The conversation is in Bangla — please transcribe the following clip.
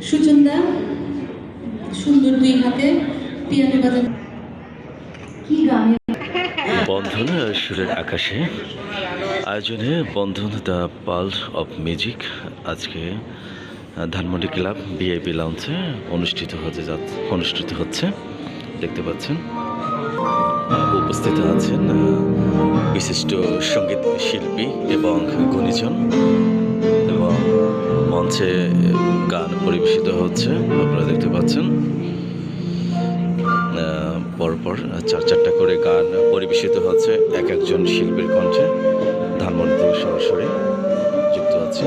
সুচন্দা সুন্দর দুই হাতে পিয়ানো বাজান। কি গানে বন্ধন সুরের আকাশে আয়োজনে বন্ধন দ্য পাল্স অফ মিউজিক আজকে ধানমন্ডি ক্লাব বিআইপি লাউঞ্জে অনুষ্ঠিত হচ্ছে দেখতে পাচ্ছেন। উপস্থিত আছেন বিশিষ্ট সঙ্গীত শিল্পী এবং গুণীজন এবং মঞ্চে গান পরিবেশিত হচ্ছে আপনারা দেখতে পাচ্ছেন। পরপর চারটা করে গান পরিবেশিত হচ্ছে এক একজন শিল্পীর কণ্ঠে। ধানমন্ডি থেকে সরাসরি যুক্ত আছে।